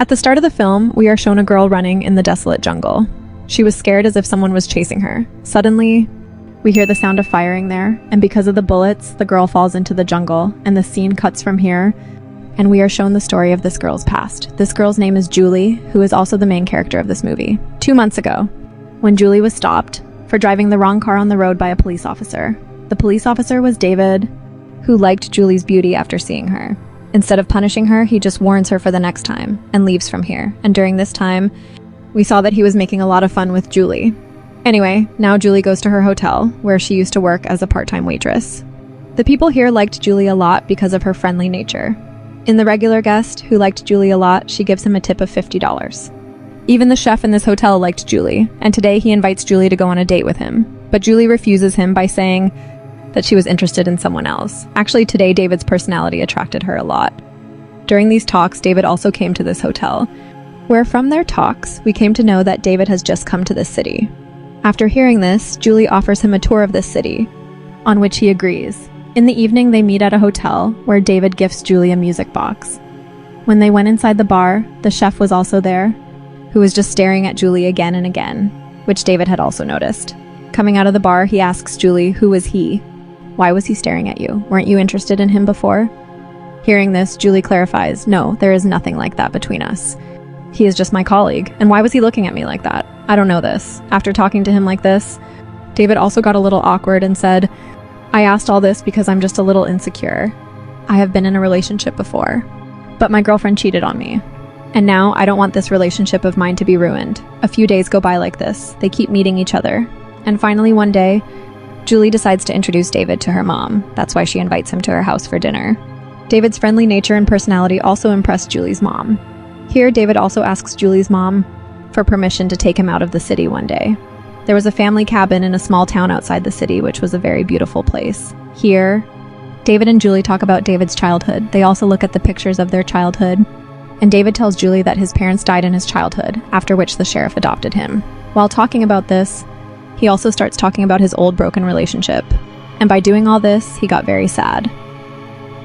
At the start of the film, we are shown a girl running in the desolate jungle. She was scared as if someone was chasing her. Suddenly, we hear the sound of firing there, and because of the bullets, the girl falls into the jungle, and the scene cuts from here, and we are shown the story of this girl's past. This girl's name is Julie, who is also the main character of this movie. 2 months ago, when Julie was stopped for driving the wrong car on the road by a police officer. The police officer was David, who liked Julie's beauty after seeing her. Instead of punishing her, he just warns her for the next time and leaves from here. And during this time, we saw that he was making a lot of fun with Julie. Anyway, now Julie goes to her hotel, where she used to work as a part-time waitress. The people here liked Julie a lot because of her friendly nature. In the regular guest, who liked Julie a lot, she gives him a tip of $50. Even the chef in this hotel liked Julie, and today he invites Julie to go on a date with him. But Julie refuses him by saying that she was interested in someone else. Actually, today David's personality attracted her a lot. During these talks, David also came to this hotel, where from their talks, we came to know that David has just come to this city. After hearing this, Julie offers him a tour of this city, on which he agrees. In the evening, they meet at a hotel, where David gifts Julie a music box. When they went inside the bar, the chef was also there, who was just staring at Julie again and again, which David had also noticed. Coming out of the bar, he asks Julie, who was he? Why was he staring at you? Weren't you interested in him before? Hearing this, Julie clarifies, no, there is nothing like that between us. He is just my colleague, and why was he looking at me like that? I don't know this. After talking to him like this, David also got a little awkward and said, I asked all this because I'm just a little insecure. I have been in a relationship before, but my girlfriend cheated on me. And now I don't want this relationship of mine to be ruined. A few days go by like this. They keep meeting each other. And finally one day, Julie decides to introduce David to her mom. That's why she invites him to her house for dinner. David's friendly nature and personality also impressed Julie's mom. Here, David also asks Julie's mom for permission to take him out of the city one day. There was a family cabin in a small town outside the city, which was a very beautiful place. Here, David and Julie talk about David's childhood. They also look at the pictures of their childhood. And David tells Julie that his parents died in his childhood, after which the sheriff adopted him. While talking about this, he also starts talking about his old broken relationship. And by doing all this, he got very sad.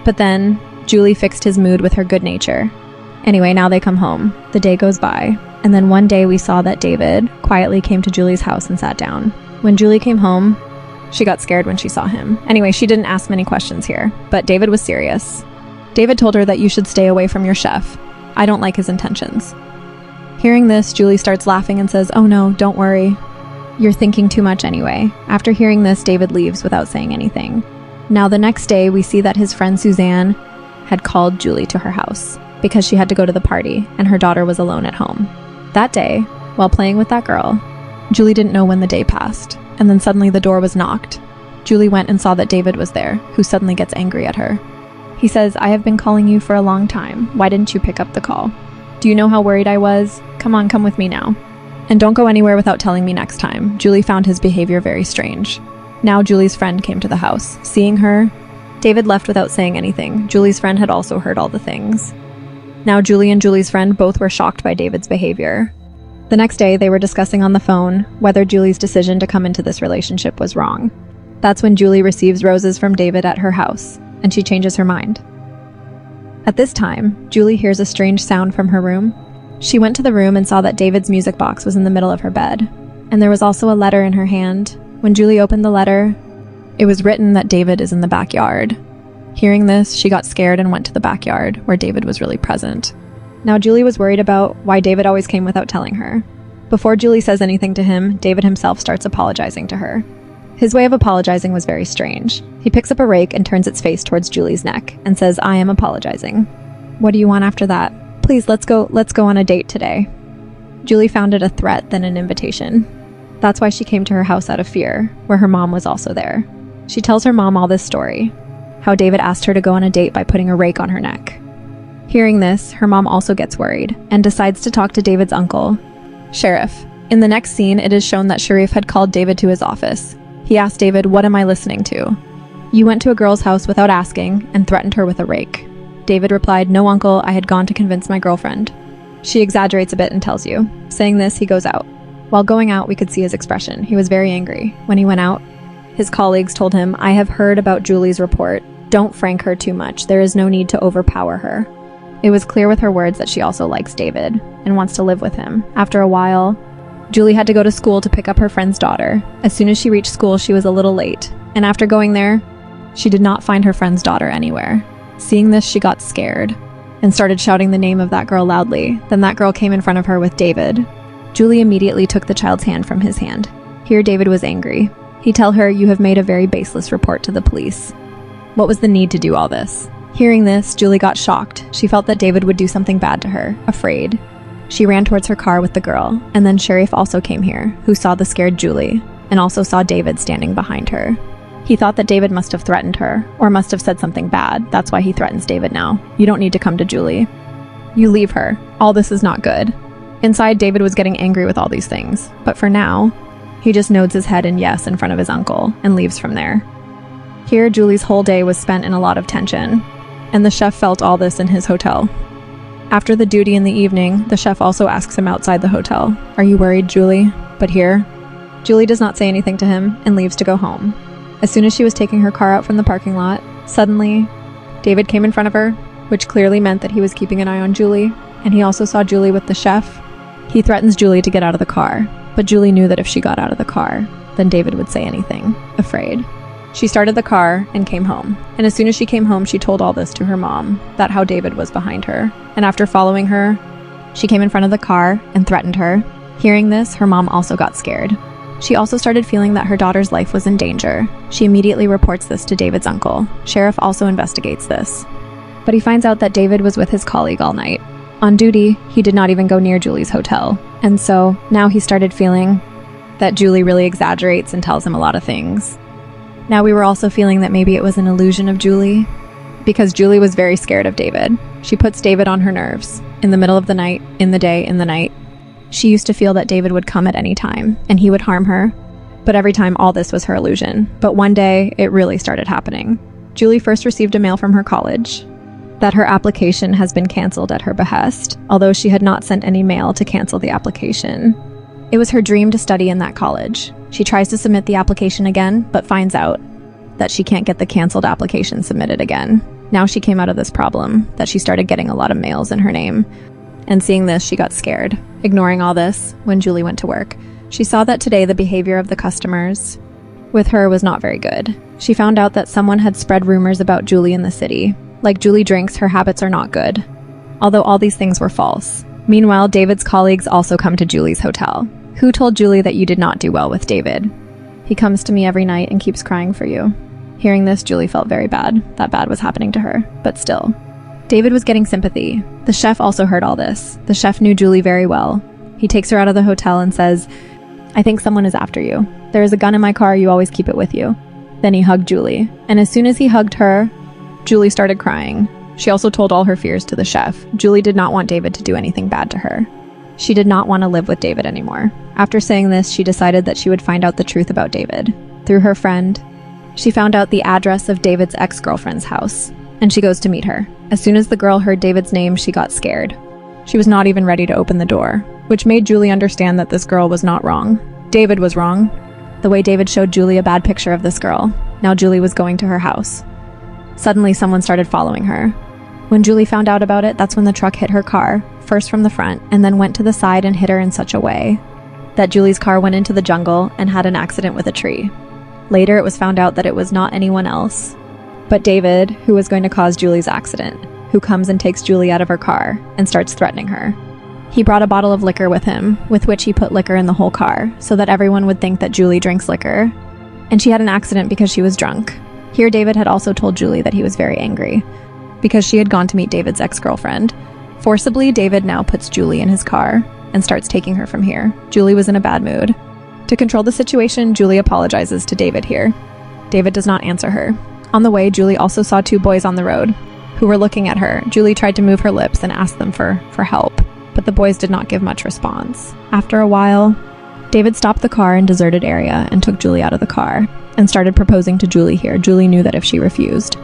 But then, Julie fixed his mood with her good nature. Anyway, now they come home. The day goes by. And then one day we saw that David quietly came to Julie's house and sat down. When Julie came home, she got scared when she saw him. Anyway, she didn't ask many questions here, but David was serious. David told her that you should stay away from your chef. I don't like his intentions. Hearing this, Julie starts laughing and says, oh no, don't worry. You're thinking too much anyway. After hearing this, David leaves without saying anything. Now the next day, we see that his friend Suzanne had called Julie to her house because she had to go to the party and her daughter was alone at home. That day, while playing with that girl, Julie didn't know when the day passed, and then suddenly the door was knocked. Julie went and saw that David was there, who suddenly gets angry at her. He says, I have been calling you for a long time. Why didn't you pick up the call? Do you know how worried I was? Come on, come with me now. And don't go anywhere without telling me next time. Julie found his behavior very strange. Now Julie's friend came to the house. Seeing her, David left without saying anything. Julie's friend had also heard all the things. Now Julie and Julie's friend both were shocked by David's behavior. The next day, they were discussing on the phone whether Julie's decision to come into this relationship was wrong. That's when Julie receives roses from David at her house, and she changes her mind. At this time, Julie hears a strange sound from her room. She went to the room and saw that David's music box was in the middle of her bed, and there was also a letter in her hand. When Julie opened the letter, it was written that David is in the backyard. Hearing this, she got scared and went to the backyard, where David was really present. Now Julie was worried about why David always came without telling her. Before Julie says anything to him, David himself starts apologizing to her. His way of apologizing was very strange. He picks up a rake and turns its face towards Julie's neck and says, I am apologizing. What do you want after that? Please, let's go on a date today. Julie found it a threat than an invitation. That's why she came to her house out of fear, where her mom was also there. She tells her mom all this story, how David asked her to go on a date by putting a rake on her neck. Hearing this, her mom also gets worried and decides to talk to David's uncle, Sheriff. In the next scene, it is shown that Sharif had called David to his office. He asked David, what am I listening to? You went to a girl's house without asking and threatened her with a rake. David replied, no, uncle, I had gone to convince my girlfriend. She exaggerates a bit and tells you. Saying this, he goes out. While going out, we could see his expression. He was very angry. When he went out, his colleagues told him, I have heard about Julie's report. Don't frank her too much. There is no need to overpower her. It was clear with her words that she also likes David and wants to live with him. After a while, Julie had to go to school to pick up her friend's daughter. As soon as she reached school, she was a little late, and after going there, she did not find her friend's daughter anywhere. Seeing this, she got scared and started shouting the name of that girl loudly. Then that girl came in front of her with David. Julie immediately took the child's hand from his hand. Here, David was angry. He told her, "You have made a very baseless report to the police." What was the need to do all this? Hearing this, Julie got shocked. She felt that David would do something bad to her, afraid. She ran towards her car with the girl, and then Sheriff also came here, who saw the scared Julie, and also saw David standing behind her. He thought that David must have threatened her, or must have said something bad. That's why he threatens David now. "You don't need to come to Julie. You leave her. All this is not good." Inside, David was getting angry with all these things, but for now, he just nods his head in yes in front of his uncle, and leaves from there. Here, Julie's whole day was spent in a lot of tension, and the chef felt all this in his hotel. After the duty in the evening, the chef also asks him outside the hotel, "Are you worried, Julie?" But here, Julie does not say anything to him and leaves to go home. As soon as she was taking her car out from the parking lot, suddenly, David came in front of her, which clearly meant that he was keeping an eye on Julie, and he also saw Julie with the chef. He threatens Julie to get out of the car, but Julie knew that if she got out of the car, then David would say anything, afraid. She started the car and came home, and as soon as she came home, she told all this to her mom, that how David was behind her, and after following her, she came in front of the car and threatened her. Hearing this, her mom also got scared. She also started feeling that her daughter's life was in danger. She immediately reports this to David's uncle. Sheriff also investigates this, but he finds out that David was with his colleague all night. On duty, he did not even go near Julie's hotel, and so now he started feeling that Julie really exaggerates and tells him a lot of things. Now we were also feeling that maybe it was an illusion of Julie, because Julie was very scared of David. She puts David on her nerves. In the middle of the night, in the day, in the night. She used to feel that David would come at any time, and he would harm her. But every time, all this was her illusion. But one day, it really started happening. Julie first received a mail from her college that her application has been canceled at her behest, although she had not sent any mail to cancel the application. It was her dream to study in that college. She tries to submit the application again, but finds out that she can't get the canceled application submitted again. Now she came out of this problem, that she started getting a lot of mails in her name. And seeing this, she got scared. Ignoring all this, when Julie went to work, she saw that today the behavior of the customers with her was not very good. She found out that someone had spread rumors about Julie in the city. Like Julie drinks, her habits are not good. Although all these things were false. Meanwhile, David's colleagues also come to Julie's hotel. Who told Julie that you did not do well with David? He comes to me every night and keeps crying for you. Hearing this, Julie felt very bad. That bad was happening to her, but still. David was getting sympathy. The chef also heard all this. The chef knew Julie very well. He takes her out of the hotel and says, "I think someone is after you. There is a gun in my car, you always keep it with you." Then he hugged Julie, and as soon as he hugged her, Julie started crying. She also told all her fears to the chef. Julie did not want David to do anything bad to her. She did not want to live with David anymore. After saying this, she decided that she would find out the truth about David. Through her friend, she found out the address of David's ex-girlfriend's house, and she goes to meet her. As soon as the girl heard David's name, she got scared. She was not even ready to open the door, which made Julie understand that this girl was not wrong. David was wrong. The way David showed Julie a bad picture of this girl. Now Julie was going to her house. Suddenly, someone started following her. When Julie found out about it, that's when the truck hit her car, first from the front, and then went to the side and hit her in such a way that Julie's car went into the jungle and had an accident with a tree. Later, it was found out that it was not anyone else, but David, who was going to cause Julie's accident, who comes and takes Julie out of her car and starts threatening her. He brought a bottle of liquor with him, with which he put liquor in the whole car, so that everyone would think that Julie drinks liquor, and she had an accident because she was drunk. Here, David had also told Julie that he was very angry, because she had gone to meet David's ex-girlfriend. Forcibly, David now puts Julie in his car and starts taking her from here. Julie was in a bad mood. To control the situation, Julie apologizes to David here. David does not answer her. On the way, Julie also saw two boys on the road who were looking at her. Julie tried to move her lips and ask them for help, but the boys did not give much response. After a while, David stopped the car in a deserted area and took Julie out of the car and started proposing to Julie here. Julie knew that if she refused,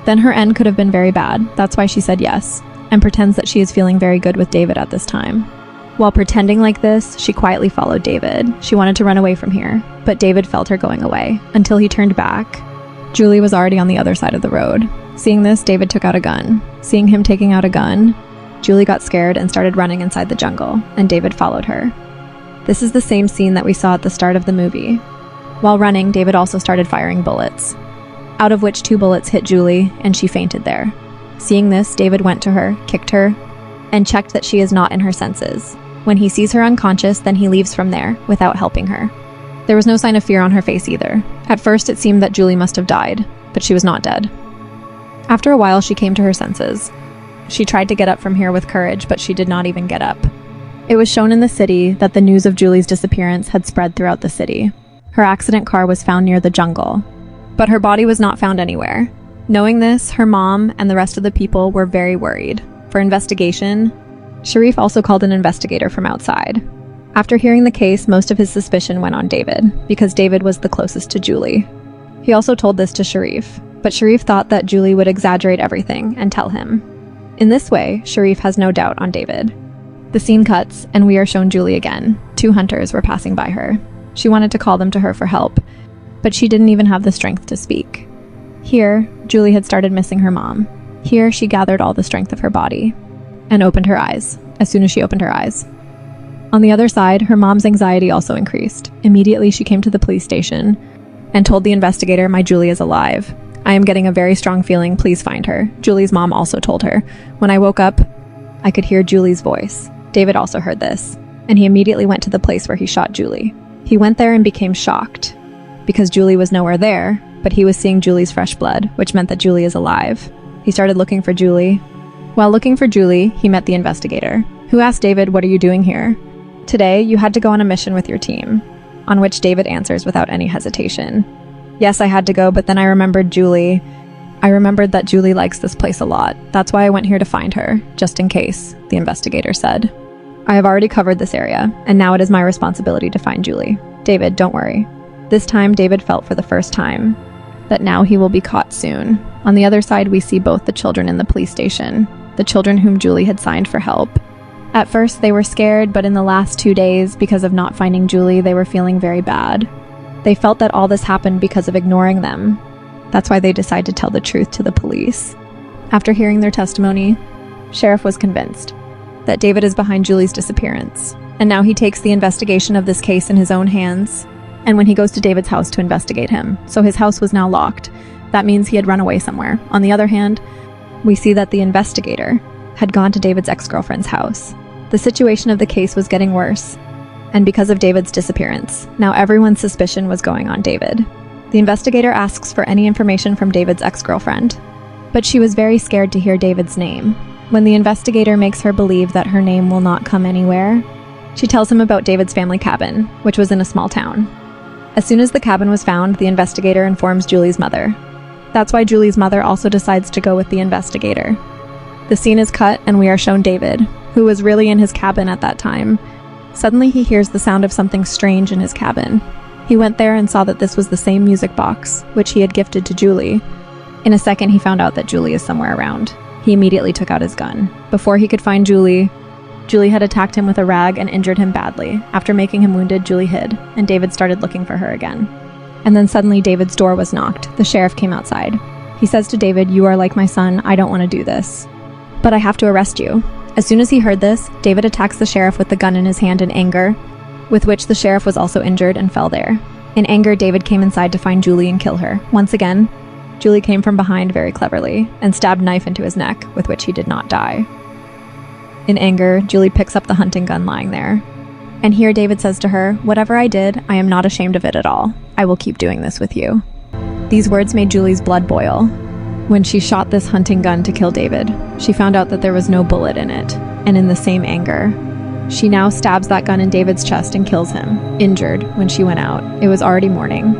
then her end could have been very bad. That's why she said yes, and pretends that she is feeling very good with David at this time. While pretending like this, she quietly followed David. She wanted to run away from here, but David felt her going away. Until he turned back, Julie was already on the other side of the road. Seeing this, David took out a gun. Seeing him taking out a gun, Julie got scared and started running inside the jungle, and David followed her. This is the same scene that we saw at the start of the movie. While running, David also started firing bullets, out of which 2 bullets hit Julie, and she fainted there. Seeing this, David went to her, kicked her, and checked that she is not in her senses. When he sees her unconscious, then he leaves from there, without helping her. There was no sign of fear on her face either. At first, it seemed that Julie must have died, but she was not dead. After a while, she came to her senses. She tried to get up from here with courage, but she did not even get up. It was shown in the city that the news of Julie's disappearance had spread throughout the city. Her accident car was found near the jungle, but her body was not found anywhere. Knowing this, her mom and the rest of the people were very worried. For investigation, Sharif also called an investigator from outside. After hearing the case, most of his suspicion went on David, because David was the closest to Julie. He also told this to Sharif, but Sharif thought that Julie would exaggerate everything and tell him. In this way, Sharif has no doubt on David. The scene cuts, and we are shown Julie again. 2 hunters were passing by her. She wanted to call them to her for help, but she didn't even have the strength to speak. Here, Julie had started missing her mom. Here, she gathered all the strength of her body and opened her eyes, as soon as she opened her eyes. On the other side, her mom's anxiety also increased. Immediately, she came to the police station and told the investigator, "My Julie is alive. I am getting a very strong feeling, please find her." Julie's mom also told her, "When I woke up, I could hear Julie's voice." David also heard this, and he immediately went to the place where he shot Julie. He went there and became shocked, because Julie was nowhere there, but he was seeing Julie's fresh blood, which meant that Julie is alive. He started looking for Julie. While looking for Julie, he met the investigator, who asked David, "What are you doing here?" "Today, you had to go on a mission with your team," on which David answers without any hesitation. "Yes, I had to go, but then I remembered Julie. I remembered that Julie likes this place a lot. That's why I went here to find her, just in case," the investigator said. "I have already covered this area, and now it is my responsibility to find Julie. David, don't worry." This time, David felt for the first time that now he will be caught soon. On the other side, we see both the children in the police station, the children whom Julie had signed for help. At first, they were scared, but in the last 2 days, because of not finding Julie, they were feeling very bad. They felt that all this happened because of ignoring them. That's why they decided to tell the truth to the police. After hearing their testimony, Sheriff was convinced that David is behind Julie's disappearance, and now he takes the investigation of this case in his own hands, and when he goes to David's house to investigate him. So his house was now locked. That means he had run away somewhere. On the other hand, we see that the investigator had gone to David's ex-girlfriend's house. The situation of the case was getting worse, and because of David's disappearance, now everyone's suspicion was going on David. The investigator asks for any information from David's ex-girlfriend, but she was very scared to hear David's name. When the investigator makes her believe that her name will not come anywhere, she tells him about David's family cabin, which was in a small town. As soon as the cabin was found, the investigator informs Julie's mother. That's why Julie's mother also decides to go with the investigator. The scene is cut, and we are shown David, who was really in his cabin at that time. Suddenly he hears the sound of something strange in his cabin. He went there and saw that this was the same music box, which he had gifted to Julie. In a second, he found out that Julie is somewhere around. He immediately took out his gun. Before he could find Julie, Julie had attacked him with a rag and injured him badly. After making him wounded, Julie hid, and David started looking for her again. And then suddenly David's door was knocked. The sheriff came outside. He says to David, "You are like my son, I don't want to do this, but I have to arrest you." As soon as he heard this, David attacks the sheriff with the gun in his hand in anger, with which the sheriff was also injured and fell there. In anger, David came inside to find Julie and kill her. Once again, Julie came from behind very cleverly and stabbed a knife into his neck, with which he did not die. In anger, Julie picks up the hunting gun lying there. And here David says to her, "Whatever I did, I am not ashamed of it at all. I will keep doing this with you." These words made Julie's blood boil. When she shot this hunting gun to kill David, she found out that there was no bullet in it, and in the same anger, she now stabs that gun in David's chest and kills him, injured, when she went out. It was already morning.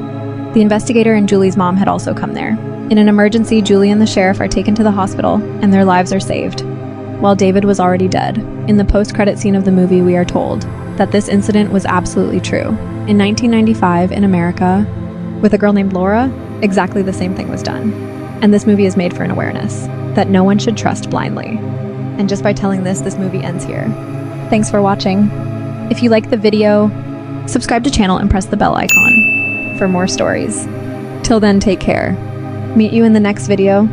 The investigator and Julie's mom had also come there. In an emergency, Julie and the sheriff are taken to the hospital, and their lives are saved, while David was already dead. In the post-credit scene of the movie, we are told that this incident was absolutely true. In 1995, in America, with a girl named Laura, exactly the same thing was done. And this movie is made for an awareness that no one should trust blindly. And just by telling this movie ends here. Thanks for watching. If you like the video, subscribe to the channel and press the bell icon for more stories. Till then, take care. Meet you in the next video.